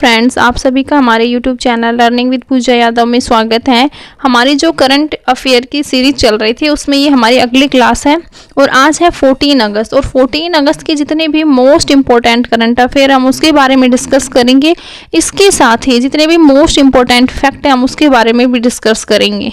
Friends, आप सभी का हमारे YouTube चैनल लर्निंग विद पूजा यादव में स्वागत है। हमारी जो करंट अफेयर की सीरीज चल रही थी उसमें ये हमारी अगली क्लास है और आज है 14 अगस्त और 14 अगस्त के जितने भी मोस्ट इम्पोर्टेंट करंट अफेयर हम उसके बारे में डिस्कस करेंगे। इसके साथ ही जितने भी मोस्ट इम्पोर्टेंट फैक्ट है हम उसके बारे में भी डिस्कस करेंगे।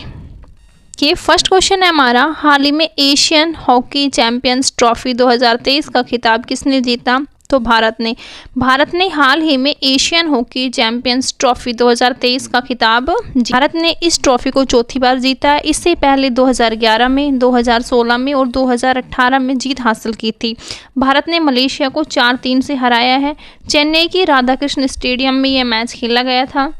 ये फर्स्ट क्वेश्चन है हमारा, हाल ही में एशियन हॉकी चैंपियंस ट्रॉफी 2023 का खिताब किसने जीता? तो भारत ने हाल ही में एशियन हॉकी चैंपियंस ट्रॉफी 2023 का खिताब भारत ने इस ट्रॉफी को चौथी बार जीता है। इससे पहले 2011 में, 2016 में और 2018 में जीत हासिल की थी। भारत ने मलेशिया को 4-3 से हराया है। चेन्नई की राधाकृष्ण स्टेडियम में यह मैच खेला गया था।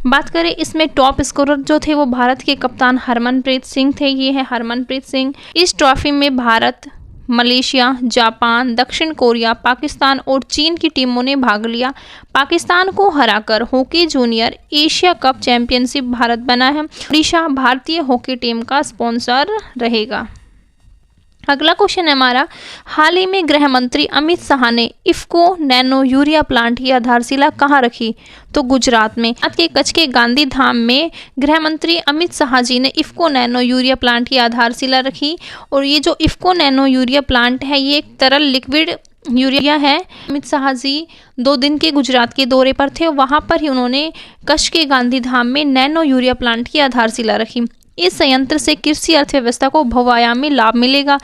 बात करें इसमें टॉप स्कोरर जो थे वो भारत के कप्तान हरमनप्रीत सिंह थे। ये है हरमनप्रीत सिंह। इस ट्रॉफी में भारत, मलेशिया, जापान, दक्षिण कोरिया, पाकिस्तान और चीन की टीमों ने भाग लिया। पाकिस्तान को हराकर hockey junior Asia cup championship Bharat बना है। ओडिशा भारतीय हॉकी टीम का स्पॉन्सर रहेगा। अगला क्वेश्चन है हमारा, हाल ही में गृह मंत्री अमित शाह ने इफ्को नैनो यूरिया प्लांट की आधारशिला कहाँ रखी? तो गुजरात में के कच्छ के गांधी धाम में गृह मंत्री अमित शाह जी ने इफ्को नैनो यूरिया प्लांट की आधारशिला रखी। और ये जो इफ्को नैनो यूरिया प्लांट है ये एक तरल लिक्विड यूरिया है। अमित शाह जी 2 दिन के गुजरात के दौरे पर थे। वहाँ पर ही उन्होंने कच्छ के गांधी धाम में नैनो यूरिया प्लांट की आधारशिला रखी। इस संयंत्र से कृषि अर्थव्यवस्था को बहुआयामी लाभ मिलेगा।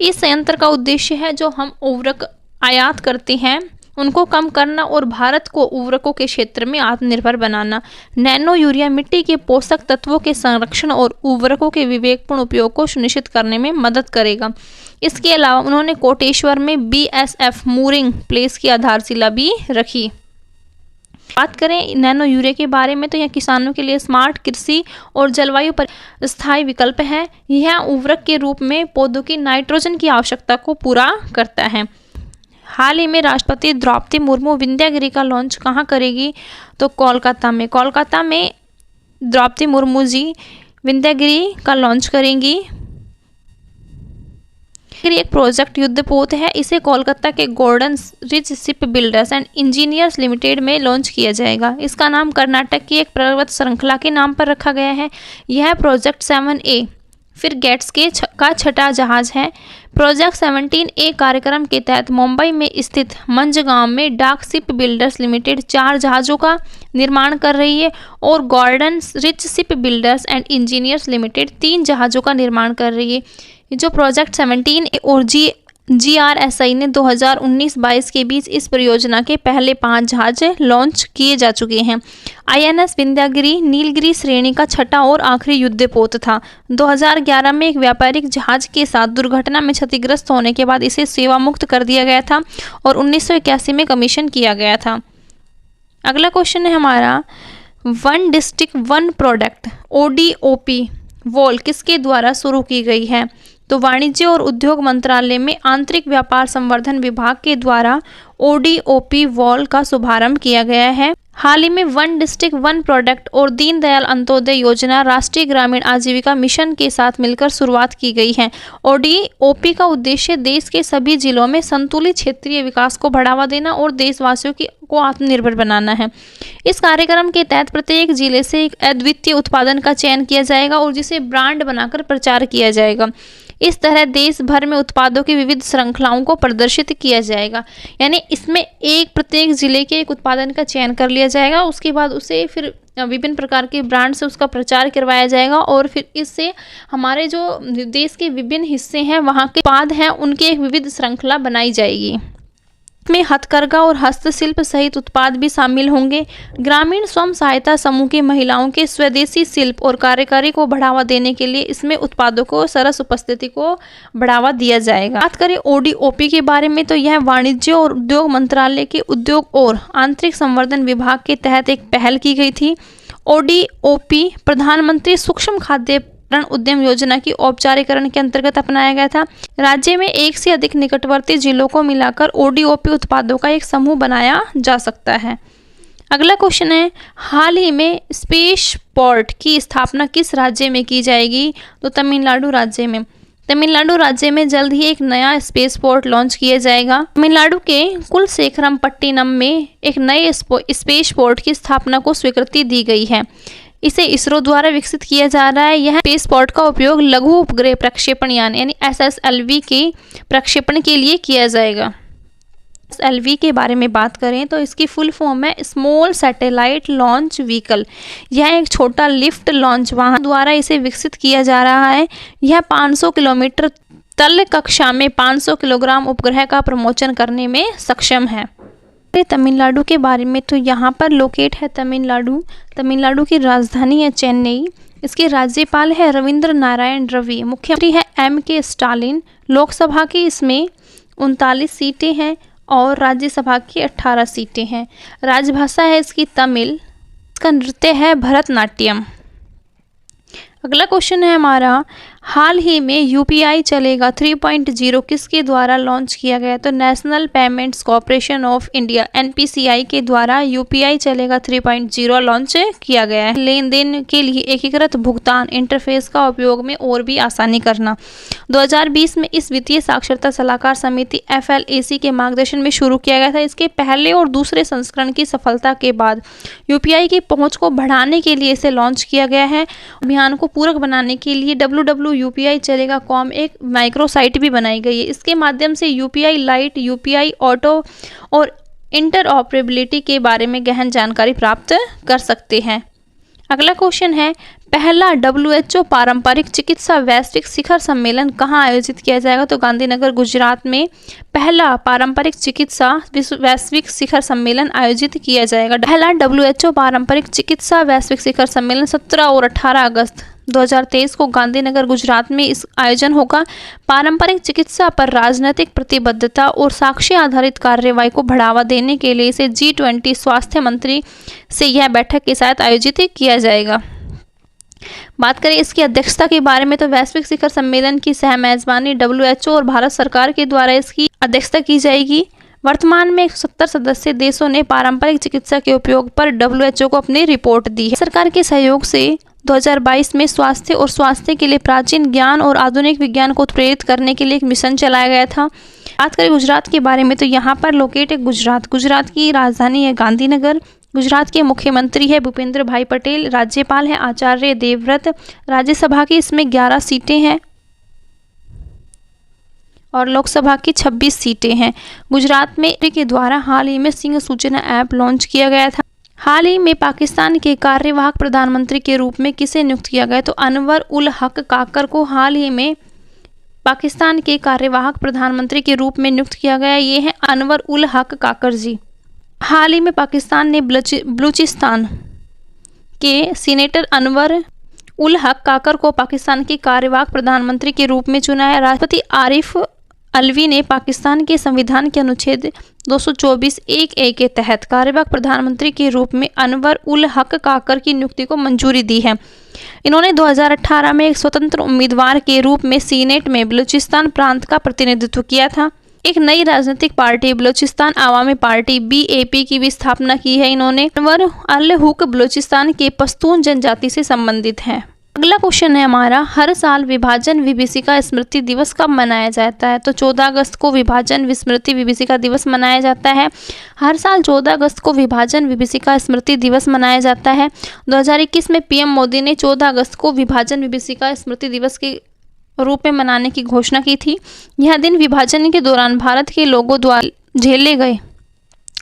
इस संयंत्र का उद्देश्य है जो हम उर्वरक आयात करते हैं उनको कम करना और भारत को उर्वरकों के क्षेत्र में आत्मनिर्भर बनाना। नैनो यूरिया मिट्टी के पोषक तत्वों के संरक्षण और उर्वरकों के विवेकपूर्ण उपयोग को सुनिश्चित करने में मदद करेगा। इसके अलावा उन्होंने कोटेश्वर में BSF मूरिंग प्लेस की आधारशिला भी रखी। बात करें नैनो यूरिया के बारे में तो यह किसानों के लिए स्मार्ट कृषि और जलवायु पर स्थायी विकल्प है। यह उर्वरक के रूप में पौधों की नाइट्रोजन की आवश्यकता को पूरा करता है। हाल ही में राष्ट्रपति द्रौपदी मुर्मू विंध्यागिरी का लॉन्च कहाँ करेगी? तो कोलकाता में द्रौपदी मुर्मू जी विंध्यागिरी का लॉन्च करेंगी। एक प्रोजेक्ट युद्धपोत है। इसे कोलकाता के golden ridge ship builders and engineers limited में लॉन्च किया जाएगा। इसका नाम कर्नाटक की एक पर्वत श्रृंखला के नाम पर रखा गया है। यह प्रोजेक्ट 7A फिर गेट्स का छठा जहाज है। प्रोजेक्ट 17A कार्यक्रम के तहत मुंबई में स्थित मंझगांव में डाक शिप बिल्डर्स लिमिटेड 4 जहाज़ों का निर्माण कर रही है और golden rich ship builders and engineers limited 3 जहाज़ों का निर्माण कर रही है। जो प्रोजेक्ट 17A और GRSI ने 2019-22 के बीच इस परियोजना के पहले 5 जहाज लॉन्च किए जा चुके हैं। INS विंध्यागिरी नीलगिरी श्रेणी का छठा और आखिरी युद्धपोत था। 2011 में एक व्यापारिक जहाज के साथ दुर्घटना में क्षतिग्रस्त होने के बाद इसे सेवा मुक्त कर दिया गया था और 1981 में कमीशन किया गया था। अगला क्वेश्चन है हमारा, one district one product ODOP wall किसके द्वारा शुरू की गई है? तो वाणिज्य और उद्योग मंत्रालय में आंतरिक व्यापार संवर्धन विभाग के द्वारा ODOP वॉल का शुभारंभ किया गया है। हाल ही में वन डिस्ट्रिक्ट वन प्रोडक्ट और दीनदयाल अंत्योदय योजना राष्ट्रीय ग्रामीण आजीविका मिशन के साथ मिलकर शुरुआत की गई है। ODOP का उद्देश्य देश के सभी जिलों में संतुलित क्षेत्रीय विकास को बढ़ावा देना और देशवासियों को आत्मनिर्भर बनाना है। इस कार्यक्रम के तहत प्रत्येक जिले से एक अद्वितीय उत्पादन का चयन किया जाएगा और जिसे ब्रांड बनाकर प्रचार किया जाएगा। इस तरह देश भर में उत्पादों की विविध श्रृंखलाओं को प्रदर्शित किया जाएगा। यानी इसमें प्रत्येक जिले के एक उत्पादन का चयन कर लिया जाएगा, उसके बाद उसे फिर विभिन्न प्रकार के ब्रांड से उसका प्रचार करवाया जाएगा और फिर इससे हमारे जो देश के विभिन्न हिस्से हैं वहाँ के उत्पाद हैं उनकी एक विविध श्रृंखला बनाई जाएगी। में हथकरघा और हस्तशिल्प सहित उत्पाद भी शामिल होंगे। ग्रामीण स्वयं सहायता समूह की महिलाओं के स्वदेशी शिल्प और कार्यकारी को बढ़ावा देने के लिए इसमें उत्पादों को सरस उपस्थिति को बढ़ावा दिया जाएगा। बात करें ODOP के बारे में तो यह वाणिज्य और उद्योग मंत्रालय के उद्योग और आंतरिक संवर्धन विभाग के तहत एक पहल की गई थी। ODOP प्रधानमंत्री सूक्ष्म खाद्य उद्यम योजना की औपचारिकरण के अंतर्गत अपनाया गया था। राज्य में 1 से अधिक निकटवर्ती जिलों को मिलाकर ODOP उत्पादों का एक समूह बनाया जा सकता है। अगला क्वेश्चन है, हाल ही में स्पेस पोर्ट की स्थापना किस राज्य में की जाएगी? तो तमिलनाडु राज्य में। तमिलनाडु राज्य में जल्द ही एक नया स्पेस पोर्ट लॉन्च किया जाएगा। तमिलनाडु के कुलशेखरमपट्टिनम में एक नए स्पेस पोर्ट की स्थापना को स्वीकृति दी गई है। इसे इसरो द्वारा विकसित किया जा रहा है। यह स्पेस पोर्ट का उपयोग लघु उपग्रह प्रक्षेपण यान यानी SSLV के प्रक्षेपण के लिए किया जाएगा। SLV के बारे में बात करें तो इसकी फुल फॉर्म है स्मॉल सैटेलाइट लॉन्च व्हीकल। यह एक छोटा लिफ्ट लॉन्च वाहन द्वारा इसे विकसित किया जा रहा है। यह 500 किलोमीटर तल कक्षा में 500 किलोग्राम उपग्रह का प्रमोचन करने में सक्षम है। तमिलनाडु के बारे में तो यहाँ पर लोकेट है तमिलनाडु की राजधानी है चेन्नई। इसके राज्यपाल है रविंद्र नारायण रवि। मुख्यमंत्री है M.K. स्टालिन। लोकसभा की इसमें 39 सीटें हैं और राज्यसभा की 18 सीटें हैं। राजभाषा है इसकी तमिल। इसका नृत्य है भरतनाट्यम। अगला क्वेश्चन है हमारा, हाल ही में UPI चलेगा 3.0 किसके द्वारा लॉन्च किया गया? तो national payments corporation of India NPCI के द्वारा UPI चलेगा 3.0 लॉन्च किया गया है। लेन देन के लिए एकीकृत भुगतान इंटरफेस का उपयोग में और भी आसानी करना। 2020 में इस वित्तीय साक्षरता सलाहकार समिति FLAC के मार्गदर्शन में शुरू किया गया था। इसके पहले और दूसरे संस्करण की सफलता के बाद UPI की पहुंच को बढ़ाने के लिए इसे लॉन्च किया गया है। अभियान को पूरक बनाने के लिए www.UPI चलेगा कॉम एक माइक्रो साइट भी बनाई गई है। इसके माध्यम से UPI लाइट, UPI ऑटो और इंटरऑपरेबिलिटी के बारे में गहन जानकारी प्राप्त कर सकते हैं। अगला क्वेश्चन है, पहला WHO पारंपरिक चिकित्सा वैश्विक शिखर सम्मेलन कहाँ आयोजित किया जाएगा? तो गांधीनगर गुजरात में पहला पारंपरिक चिकित्सा वैश्विक शिखर सम्मेलन आयोजित किया जाएगा। पहला WHO पारंपरिक चिकित्सा वैश्विक शिखर सम्मेलन 17 और 18 अगस्त 2023 को गांधीनगर गुजरात में इस आयोजन होगा। पारंपरिक चिकित्सा पर राजनीतिक प्रतिबद्धता और साक्ष्य आधारित कार्रवाई को बढ़ावा देने के लिए इसे G20 स्वास्थ्य मंत्री से यह बैठक के साथ आयोजित किया जाएगा। बात करें इसकी अध्यक्षता के बारे में तो वैश्विक शिखर सम्मेलन की सह मेजबानी WHO और भारत सरकार के द्वारा इसकी अध्यक्षता की जाएगी। वर्तमान में 170 सदस्य देशों ने पारंपरिक चिकित्सा के उपयोग पर WHO को अपनी रिपोर्ट दी है। सरकार के सहयोग से 2022 में स्वास्थ्य और स्वास्थ्य के लिए प्राचीन ज्ञान और आधुनिक विज्ञान को प्रेरित करने के लिए एक मिशन चलाया गया था। बात करें गुजरात के बारे में तो यहाँ पर लोकेट है गुजरात की राजधानी है गांधीनगर। गुजरात के मुख्यमंत्री है भूपेंद्र भाई पटेल। राज्यपाल है आचार्य देवव्रत। राज्यसभा की इसमें 11 सीटें हैं और लोकसभा की 26 सीटें हैं। गुजरात में के द्वारा हाल ही में सिंह सूचना ऐप लॉन्च किया गया था। हाल ही में पाकिस्तान के कार्यवाहक प्रधानमंत्री के रूप में किसे नियुक्त किया गया? तो अनवर उल हक काकर को हाल ही में पाकिस्तान के कार्यवाहक प्रधानमंत्री के रूप में नियुक्त किया गया। ये है अनवर उल हक काकर जी। हाल ही में पाकिस्तान ने बलूचिस्तान के सीनेटर अनवर उल हक काकर को पाकिस्तान के कार्यवाहक प्रधानमंत्री के रूप में चुना है। राष्ट्रपति आरिफ अलवी ने पाकिस्तान के संविधान के अनुच्छेद 224(1)(a) के तहत कार्यवाहक प्रधानमंत्री के रूप में अनवर उल हक काकर की नियुक्ति को मंजूरी दी है। इन्होंने 2018 में एक स्वतंत्र उम्मीदवार के रूप में सीनेट में बलूचिस्तान प्रांत का प्रतिनिधित्व किया था। एक नई राजनीतिक party Balochistan Awami party BAP की भी स्थापना की है। इन्होंने अनवर अल हुक बलूचिस्तान के पश्तून जनजाति से संबंधित है। अगला क्वेश्चन है हमारा, हर साल विभाजन विभीषिका स्मृति दिवस कब मनाया जाता है? तो 14 अगस्त को विभाजन स्मृति विभीषिका दिवस मनाया जाता है। हर साल 14 अगस्त को विभाजन विभीषिका स्मृति दिवस मनाया जाता है। 2021 में PM मोदी ने 14 अगस्त को विभाजन विभीषिका स्मृति दिवस के रूप में मनाने की घोषणा की थी। यह दिन विभाजन के दौरान भारत के लोगों द्वारा झेले गए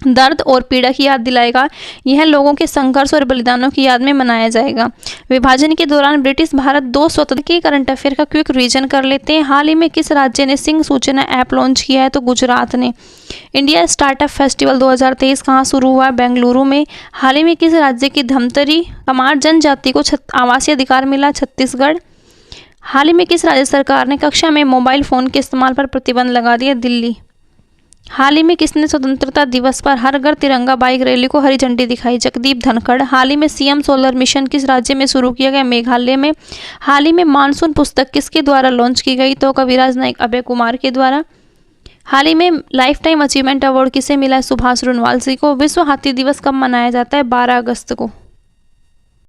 दर्द और पीड़ा की याद दिलाएगा। यह लोगों के संघर्ष और बलिदानों की याद में मनाया जाएगा। विभाजन के दौरान ब्रिटिश भारत 2 स्वतंत्र के करंट अफेयर का क्विक रिवीजन कर लेते हैं। हाल ही में किस राज्य ने सिंह सूचना ऐप लॉन्च किया है? तो गुजरात ने। इंडिया स्टार्टअप फेस्टिवल 2023 कहाँ शुरू हुआ? बेंगलुरु में। हाल ही में किस राज्य की धमतरी कमार जनजाति को आवासीय अधिकार मिला? छत्तीसगढ़। हाल ही में किस राज्य सरकार ने कक्षा में मोबाइल फोन के इस्तेमाल पर प्रतिबंध लगा दिया? दिल्ली। हाल ही में किसने स्वतंत्रता दिवस पर हर घर तिरंगा बाइक रैली को हरी झंडी दिखाई? जगदीप धनखड़। हाल ही में CM सोलर मिशन किस राज्य में शुरू किया गया? मेघालय में। हाल ही में मानसून पुस्तक किसके द्वारा लॉन्च की गई? तो कविराज नायक अभय कुमार के द्वारा। हाल ही में लाइफ टाइम अचीवमेंट अवार्ड किसे मिला है? सुभाष रुनवाल जी को। विश्व हाथी दिवस कब मनाया जाता है? 12 अगस्त को।